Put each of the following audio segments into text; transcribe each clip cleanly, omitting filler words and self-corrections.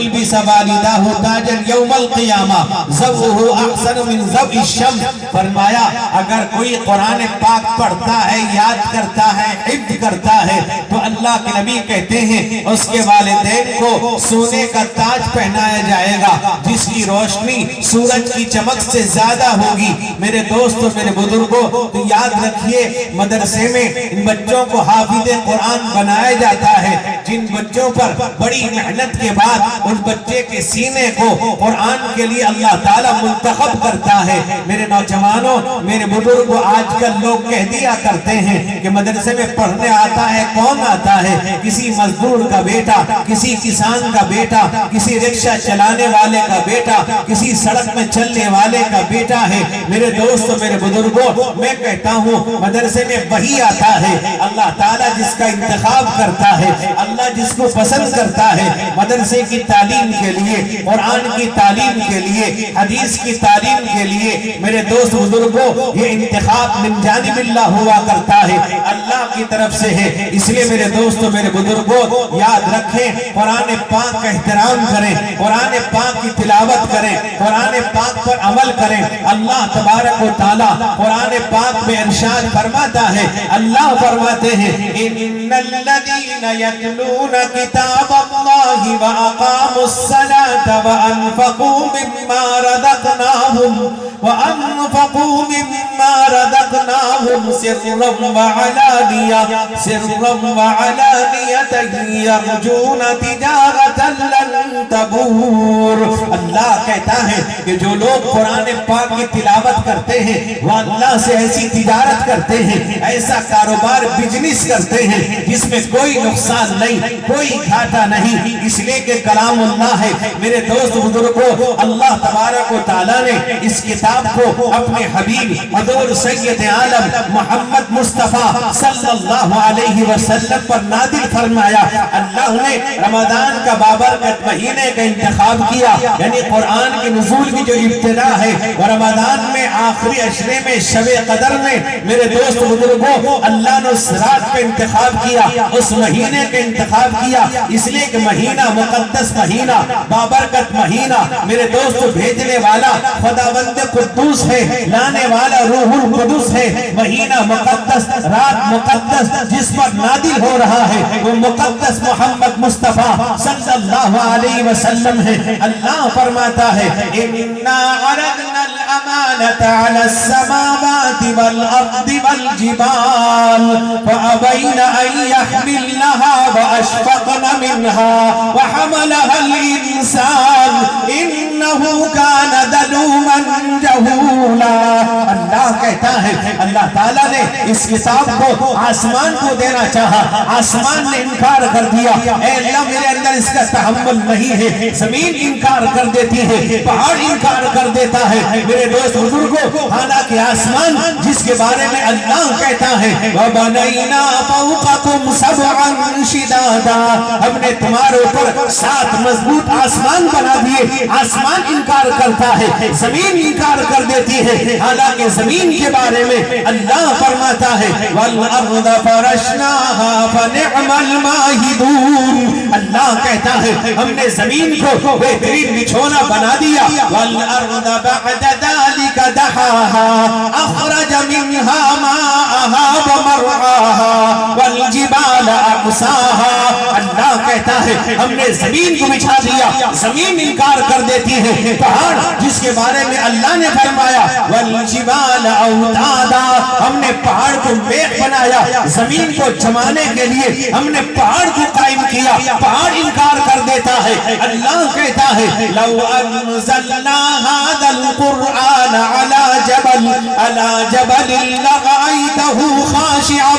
یلبس والداہ تاجا یوم القیامہ ضوءہ احسن من ضوء الشمس۔ فرمایا اگر کوئی قرآن پاک پڑھتا ہے، یاد کرتا ہے، حفظ کرتا ہے تو اللہ کے نبی کہتے ہیں اس کے والدین کو سونے کا تاج پہنایا جائے گا جس کی روشنی سورج کی چمک سے زیادہ ہوگی۔ میرے دوستو، میرے بزرگوں، تو یاد رکھیے مدرسے میں ان بچوں کو حافظ قرآن بنایا جاتا ہے۔ جن بچوں پر بڑی محنت کے بعد اس بچے کے سینے کو قرآن کے لیے اللہ تعالیٰ منتخب کرتا ہے۔ میرے نوجوانوں، میرے بزرگوں، آج کل لوگ کہہ دیا کرتے ہیں کہ مدرسے میں پڑھنے آتا ہے، کون آتا ہے؟ کسی مزدور کا بیٹا، کسی کسان کا بیٹا، کسی رکشہ چلانے والے کا بیٹا، کسی سڑک میں چلنے والے کا بیٹا ہے۔ میرے دوستو، میرے بزرگوں، میں کہتا ہوں مدرسے میں وہی آتا ہے اللہ تعالیٰ جس کا انتخاب کرتا ہے، اللہ جس کو پسند کرتا ہے مدرسے کی تعلیم کے لیے، قرآن کی تعلیم کے لیے، حدیث کی تعلیم کے لیے۔ میرے دوست بزرگوں، یہ انتخاب من جانب اللہ ہوا کرتا ہے، اللہ کی طرف سے ہے۔ اس لیے میرے دوستو، میرے بزرگوں، یاد رکھیں قرآن پاک کا احترام کریں، قرآن پاک کی تلاوت کریں، قرآن پاک پر عمل کریں۔ اللہ تبارک و تعالیٰ قرآن پاک میں ارشاد فرماتا ہے، اللہ فرماتے ہیں ان الذین یتلون کتاب اللہ واقاموا الصلاة وانفقوا مما رزقناهم سرا وعلانیة یرجون تجارة لن تبور۔ اللہ کہتا ہے کہ جو لوگ قرآن پاک کی تلاوت کرتے ہیں وہ اللہ سے ایسی تجارت کرتے ہیں، ایسا کاروبار بزنس کرتے ہیں جس میں کوئی نقصان نہیں، کوئی گھاٹا نہیں، اس لیے کہ کلام اللہ ہے۔ میرے دوست بزرگوں، اللہ تبارک و تعالیٰ نے اس کتاب کو اپنے حبیب حضور سید عالم محمد مصطفیٰ صلی اللہ علیہ وسلم پر نازل فرمایا۔ اللہ نے رمضان کا بابرکت مہینے کا انتخاب کیا، یعنی قرآن کی نزول کی جو ابتدا ہے، اور رمضان میں آخری عشرے میں شب قدر میں میرے دوست بزرگوں اللہ نے اس رات کا انتخاب کیا، اس مہینے کا انتخاب کیا، اس لیے کہ مہینہ مقدس مہینہ، بابرکت مہینہ، میرے دوست بھیجنے والا خداوند قدوس ہے، لانے والا روح القدس ہے۔ مہینہ مقدس، رات مقدس جس پر نازل ہو رہا ہے وہ مقدس محمد مصطفیٰ صلی اللہ علیہ وسلم ہے۔ اللہ فرماتا ہے اِنَّا عَرَضْنَا الْأَمَانَةَ عَلَى السَّمَاوَاتِ وَالْأَرْضِ وَالْجِبَالِ فَأَبَيْنَ أَن يَحْمِلْنَهَا وَأَشْفَقْنَ مِنْهَا وَحَمَلَهَا الْإِنسَانُ إِنَّهُ كَانَ ظَلُومًا جَهُولًا۔ اللہ کہتا ہے اللہ تعالیٰ نے اس کتاب کو آسمان کو دینا چاہا، آسمان نے انکار کر دیا، اے اللہ میرے اندر اس کا تحمل نہیں ہے۔ زمین انکار کر دیتی ہے، پہاڑ انکار کر دیتا ہے۔ میرے دوست بزرگوں، حالانکہ آسمان جس کے بارے میں اللہ کہتا ہے وَبَنَيْنَا فَوْقَكُمْ سَبْعًا شِدَادًا، ہم نے تمہارے اوپر 7 مضبوط آسمان بنا دیے۔ آسمان انکار کرتا ہے، زمین انکار کر دیتی ہے، حالانکہ زمین کے بارے میں اللہ فرماتا ہے وَالْأَرْضَ فَرَشْنَاهَا فَنِعْمَ الْمَاهِدُونَ۔ اللہ کہتا ہے ہم نے زمین کو بہترین بچھونا بنا دیا۔ وَالْأَرْضَ بَعْدَ ذَلِكَ دَحَاهَا أَخْرَجَ مِنْهَا مَاءَهَا وَمَرْعَاهَا وَالْجِبَالَ أَرْسَاهَا۔ اللہ کہتا ہے ہم نے زمین کو بچھا دیا، زمین انکار کر دیتی ہے۔ پہاڑ جس کے بارے میں اللہ نے فرمایا وَالْجِبَالَ أَوْتَادًا، ہم نے پہاڑ کو میخ بنایا، زمین کو جمانے کے لیے ہم نے پہاڑ کو قائم کیا، پہاڑ انکار کر دیتا ہے۔ اللہ کہتا ہے لَوْ أَنزَلْنَا هَذَا الْقُرْآنَ عَلَى جَبَلٍ لَرَأَيْتَهُ خَاشِعًا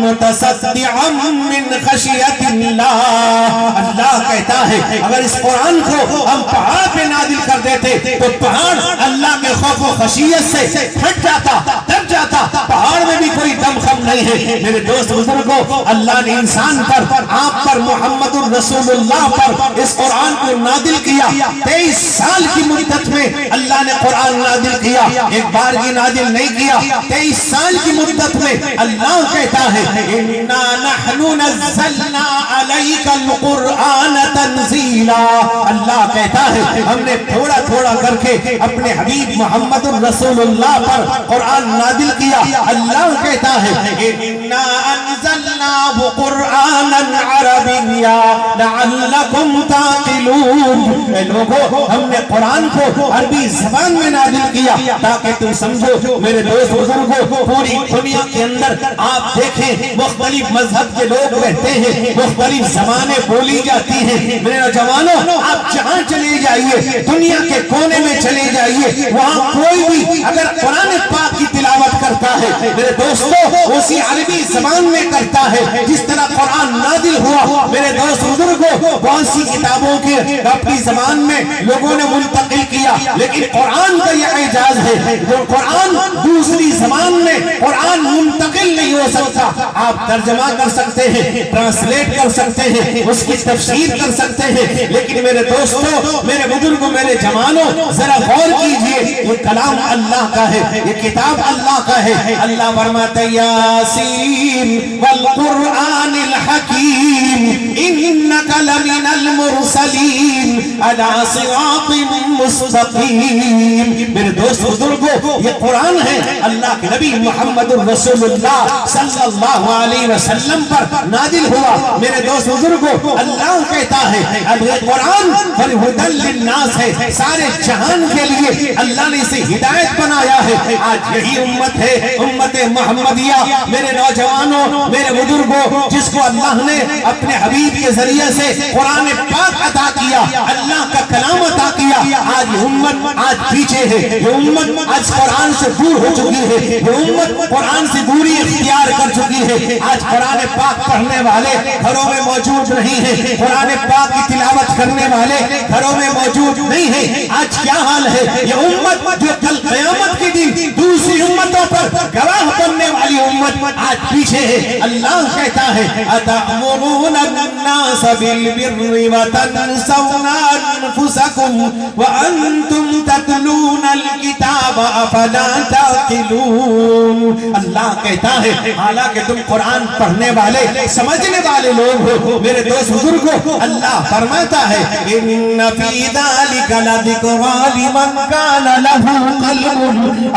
مُتَصَدِّعًا مِّنْ خَشْيَةِ اللَّهِ۔ اللہ کہتا ہے اگر اس قرآن کو ہم پہاڑ پہ نازل کر دیتے تو پہاڑ اللہ کے خوف و خشیت سے پھٹ جاتا، دب جاتا، پہاڑ میں بھی کوئی دم خم نہیں ہے۔ میرے دوست بزرگوں، اللہ نے انسان پر، آپ پر، محمد الرسول اللہ پر اس قرآن کو نازل کیا۔ 23 سال کی مدت میں اللہ نے قرآن نازل کیا، ایک بار کی نازل نہیں کیا، 23 سال کی مدت میں اللہ کہتا ہے اِنَّا نَحْنُ نَزَّلْنَا عَلَيْكَ الْقُرْآنَ تَنزِيلًا، اللہ کہتا ہے ہم نے تھوڑا تھوڑا کر کے اپنے حبیب محمد رسول اللہ پر قرآن نازل کیا۔ اللہ کہتا ہے اِنَّا أَنزَلْنَاهُ قُرْآنًا عَرَبِيًّا لَعَلَّكُمْ تَعْقِلُونَ، اے لوگوں ہم نے قرآن کو عربی زبان میں نازل کیا تاکہ تم سمجھو۔ میرے دوست بزرگوں، پوری دنیا کے اندر آپ دیکھیں مختلف مذہب کے لوگ رہتے ہیں، مختلف زبانیں بولی جاتی ہیں۔ میرے نوجوانوں، آپ جہاں چلے جائیے، دنیا کے کونے میں چلے جائیے، وہاں کوئی بھی اگر قرآن پاک کی تلاوت کرتا ہے میرے دوستوں اسی عربی زبان میں کرتا ہے جس طرح قرآن نازل ہوا۔ میرے دوست بزرگوں، بہت سی کتابوں کے اپنی زبان میں لوگوں نے منتقل کیا، لیکن قرآن کا یہ اعجاز ہے جو قرآن دوسری زبان میں قرآن منتقل نہیں ہو سکتا۔ آپ ترجمہ کر سکتے ہیں، ٹرانسلیٹ کر سکتے ہیں، اس کی تفسیر کر سکتے ہیں، لیکن میرے دوستوں، میرے بزرگوں، میرے جوانوں، ذرا غور کیجئے، یہ کلام اللہ کا ہے، یہ کتاب اللہ کا ہے۔ اللہ فرماتا ہے یاسین والقرآن الحکیم انک لمن المرسلین علی صراط مستقیم۔ میرے دوست بزرگوں، یہ قرآن ہے اللہ کے نبی محمد رسول اللہ صلی اللہ علیہ وسلم پر نازل ہوا۔ میرے دوست بزرگوں، اللہ کہتا ہے اب یہ قرآن فَلْهُدًى لِلنَّاسِ ہے، سارے جہان کے لیے اللہ نے اسے ہدایت بنایا ہے۔ آج یہی امت ہے، امت محمدیہ۔ میرے نوجوانوں، میرے بزرگوں، جس کو اللہ نے اپنے حبیب کے ذریعے سے قرآن پاک عطا کیا، اللہ کا کلام عطا کیا، آج یہ امت آج پیچھے ہے، یہ امت آج قرآن سے دور ہو چکی ہے، یہ امت قرآن سے دوری اختیار کر چکی ہے۔ آج قرآن پاک پڑھنے والے گھروں میں موجود نہیں ہیں، قرآن پاک کی تلاوت کرنے والے گھروں میں موجود نہیں ہیں۔ آج کیا حال ہے؟ یہ امت جو کل قیامت کے دن دوسری امتوں پر گواہ بننے والی امت آج پیچھے ہے۔ اللہ کہتا ہے أَتَأْمُرُونَ النَّاسَ بِالْبِرِّ وَتَنْسَوْنَ أَنفُسَكُمْ وَأَنْتُمْ تَتْلُونَ الْكِتَابَ أَفَلَا تَعْقِلُونَ۔ اللہ کہتا ہے حالانکہ تم قرآن پڑھنے والے سمجھنے والے لوگ ہو، میرے دوست بزرگوں، اللہ فرماتا ہے إِنَّ فِي ذَلِكَ لَذِكْرَىٰ لِمَنْ كَانَ لَهُ قَلْبٌ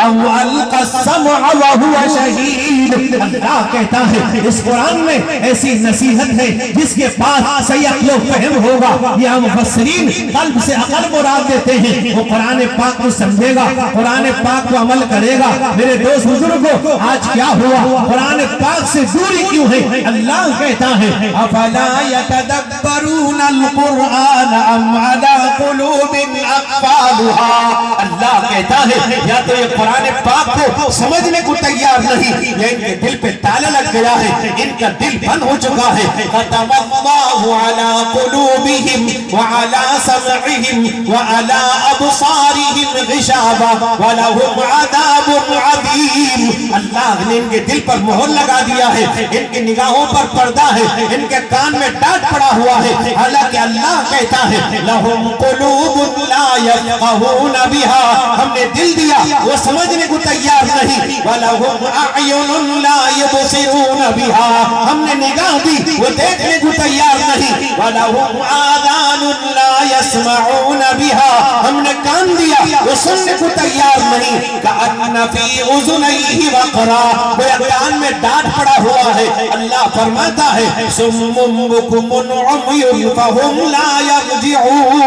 أَوْ أَلْقَى السَّمْعَ وَهُوَ شَهِيدٌ۔ اللہ کہتا ہے اس قرآن میں ایسی نصیحت ہے جس کے پاس صحیح عقل و فہم ہوگا۔ یہ مفسرین قلب سے عقل مراد دیتے ہیں، وہ قرآن پاک کو سمجھے گا، قرآن پاک کو عمل کرے گا۔ میرے دوست بزرگوں، آج کیا ہوا؟ قرآن پاک سے دوری کیوں ہے؟ اللہ کہتا ہے افلا يتدبرون القرآن ام على قلوب اقفالها۔ اللہ کہتا ہے یا تو یہ قرآن پاک کو سمجھنے کو تیار نہیں، یا ان کے دل پہ تالا لگ گیا ہے، ان کا دل بند ہو چکا ہے۔ ختم اللہ على قلوبهم وعلى سمعهم وعلى ابصارهم غشاوة ولهم عذاب عظیم۔ اللہ نے ان کے دل پر مہر لگا دیا ہے، ان کی نگاہوں پر پردہ ہے، ان کے کان میں ڈانٹ پڑا ہوا ہے۔ حالانکہ اللہ کہتا ہے لَهُمْ قُلُوبٌ لَا يَفْقَهُونَ بِهَا، ہم نے دل دیا وہ سمجھنے کو تیار نہیں۔ وَلَهُمْ أَعْيُنٌ لَا يَبْصِرُونَ بِهَا، ہم نے نگاہ دی وہ دیکھنے کو تیار نہیں۔ وَلَهُمْ آذَانٌ لَا يَسْمَعُونَ بِهَا، ہم نے کان دیا وہ سننے کو تیار نہیں۔ كَأَنَّ فِي أُذُنَيْهِ وَقْرًا، وہ کان میں ڈانٹ پڑا ہوا ہے۔ اللہ فرماتا ہے صُمٌّ بُكْمٌ عُمْيٌ فَهُمْ لَا يَرْجِعُونَ،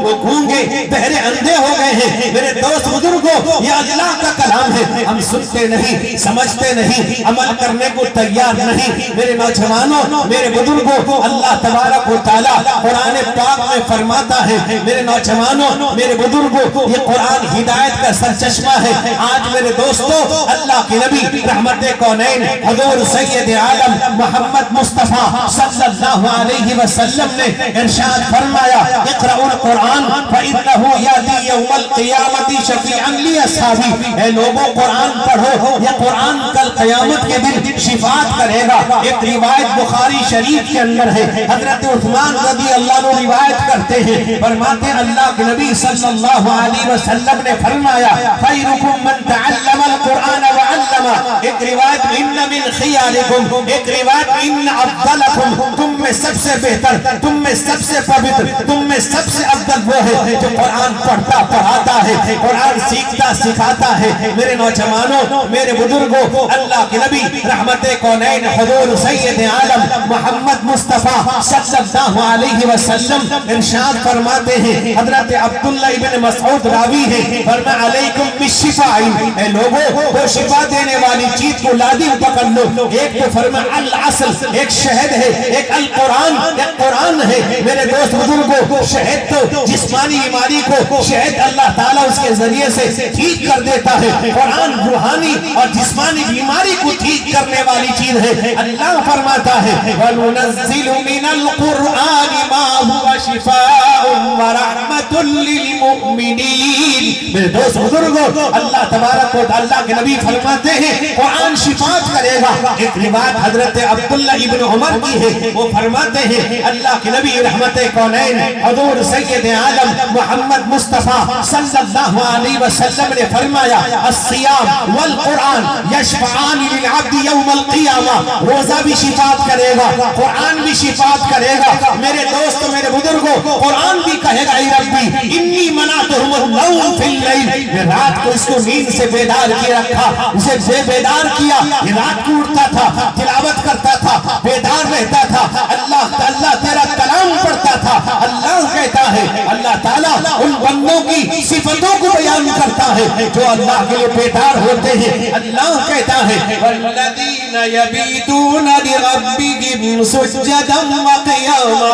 وہ گونگے بہرے اندھے ہو گئے ہیں۔ میرے دوست بزرگوں، یہ اللہ کا کلام ہے، ہم سنتے نہیں، سمجھتے نہیں، عمل کرنے کو تیار نہیں۔ میرے نوجوانوں، میرے بزرگوں، اللہ تبارک و تعالیٰ قرآن پاک میں فرماتا ہے میرے نوجوانوں، میرے بزرگوں، یہ قرآن ہدایت کا سرچشمہ ہے۔ آج میرے دوستوں، اللہ کے نبی رحمت کونین حضور سید عالم محمد مصطفیٰ صلی اللہ علیہ وسلم وسلم نے ارشاد فرمایا اقرأوا القرآن فإنه يأتي يوم القیامة شفیعا لأصحابہ، اے لوگوں قرآن پڑھو، یہ قرآن کل قیامت کے دن شفاعت کرے گا۔ ایک روایت بخاری شریف کے اندر ہے، حضرت عثمان رضی اللہ عنہ روایت کرتے ہیں، فرماتے ہیں اللہ کے نبی صلی اللہ علیہ وسلم نے فرمایا خیرکم من تعلم القرآن وعلمہ، ایک روایت ان من خیارکم، ایک روایت ان افضلکم، تم میں سب سے بہتر، تم میں سب سے پوتر، تم میں سب سے افضل وہ ہے جو قرآن پڑھتا پڑھاتا ہے، قرآن سیکھتا سکھاتا ہے۔ میرے نوجوانوں، میرے بزرگوں، اللہ کے نبی رحمت کونین حضور سید عالم محمد مصطفیٰ صلی اللہ علیہ وسلم ارشاد فرماتے ہیں، حضرت عبداللہ ابن مسعود راوی ہے، فرما علیکم بالشفاء، اے لوگوں وہ شفا دینے والی چیز کو لازم پکڑ لو۔ ایک تو فرما العسل، ایک شہد ہے، ایک القرآن، ایک قرآن ہے۔ میرے دوست بزرگوں، شہد تو جسمانی بیماری کو شہد اللہ تعالیٰ اس کے ذریعے سے ٹھیک کر دیتا ہے، قرآن روحانی اور جسمانی بیماری کو ٹھیک کرنے والی چیز ہے۔ اللہ فرماتا ہے وَنُنَزِّلُ مِنَ الْقُرْآنِ مَا هُوَ شِفَاءٌ وَرَحْمَةٌ لِلْمُؤْمِنِينَ۔ میرے دوست بزرگوں، اللہ تبارک و تعالیٰ کے نبی فرماتے ہیں قرآن شفاعت کرے گا۔ ایک روایت حضرت عبداللہ ابن عمر کی ہے، وہ فرماتے ہیں اللہ کے نبی رحمت کونین حضور سید عالم محمد مصطفیٰ صلی اللہ علیہ وسلم نے فرمایا الصیام والقرآن یشفعان للعبد یوم القیامہ، روزہ بھی شفاعت کرے گا، قرآن بھی شفاعت کرے گا۔ میرے دوست، میرے بزرگوں، قرآن بھی کہے گا اے ربی انی منعتہم النوم فی اللیل، میں رات کو اس کو نیند سے بیدار کیا رکھا، اسے بے بیدار کیا، یہ رات کو اٹھتا تھا، تلاوت کرتا تھا، بیدار رہتا تھا، اللہ تیرا کلام پڑھتا تھا۔ اللہ کہتا ہے، اللہ تعالیٰ ان بندوں کی صفتوں کو بیان کرتا ہے جو اللہ کے لیے بیدار ہوتے ہیں۔ اللہ کہتا ہے والذین یبیتون لربہم سجدا وقیاما،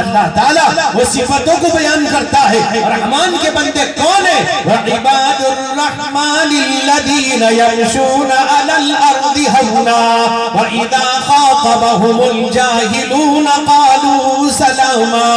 اللہ تعالیٰ وہ صفتوں کو بیان کرتا ہے۔ رحمان کے بندے کون ہیں؟ وعباد الرحمن الذین یمشون علی الارض ہونا واذا خاطبهم الجاہلون قالوا سلاما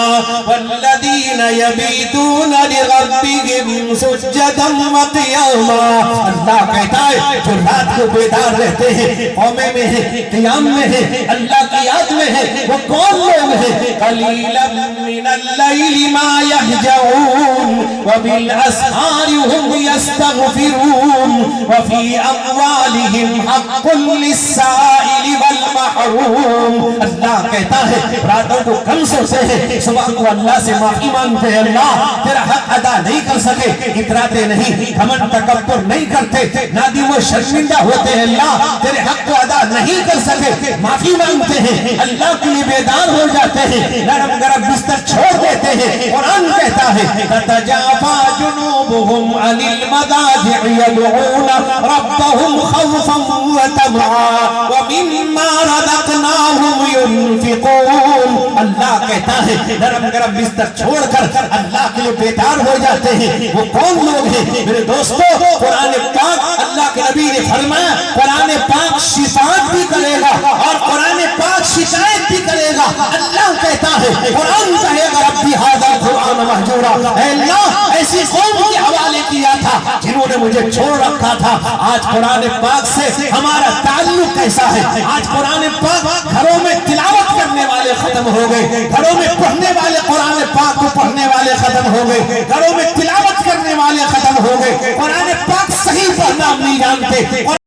والذین یبیتون لربہم سجدا وقیاما۔ اللہ کہتا ہے جو رات کو بیدار رہتے ہیں، قومے میں ہیں، قیام میں ہیں، اللہ کی یاد میں ہیں، وہ کون لوگ ہیں؟ قلیلا من اللیل ما یہجعون وبالاسحار ہم یستغفرون وفی اموالہم حق للسائل والمحروم۔ اللہ کہتا ہے راتوں کو کم سوتے ہیں، صبح کو اللہ سے معافی مانگتے ہیں، اللہ تیرا حق ادا نہیں کر سکے، اتراتے نہیں، گھمنڈ تکبر نہیں کرتے، نادم و شرمندہ ہوتے ہیں، اللہ تیرے حق کو ادا نہیں کر سکے، معافی مانگتے ہیں، اللہ کے لیے بیدار ہو جاتے ہیں، نرم گرم بستر چھوڑ دیتے ہیں۔ قرآن کہتا ہے تتجافى جنوبهم عن المضاجع يدعون ربهم خوفا وطمعا ومما رزقناهم ينفقون۔ اللہ کہتا ہے نرم گرم بستر چھوڑ کر اللہ کے لیے بیدار ہو جاتے ہیں۔ وہ کون لوگ ہیں؟ میرے دوستو، قرآن پاک اللہ کے نبی نے فرمایا قرآن پاک شفاعت بھی کرے گا اور قرآن پاک شکایت بھی کرے گا۔ اللہ کہتا ہے قرآن کہے گا ربی ھذا القرآن مہجورا، اے اللہ ایسی قوم کے حوالے کیا تھا جنہوں نے مجھے چھوڑ رکھا تھا۔ آج قرآن پاک سے ہمارا تعلق کیسا ہے؟ آج قرآن پاک گھروں میں تلاوت کرنے والے ختم ہو گئے، گھروں میں پڑھنے والے قرآن پاک کو پڑھنے والے ختم ہو گئے، گھروں میں تلاوت کرنے والے ختم ہو گئے، قرآن پاک صحیح پڑھنا نہیں جانتے۔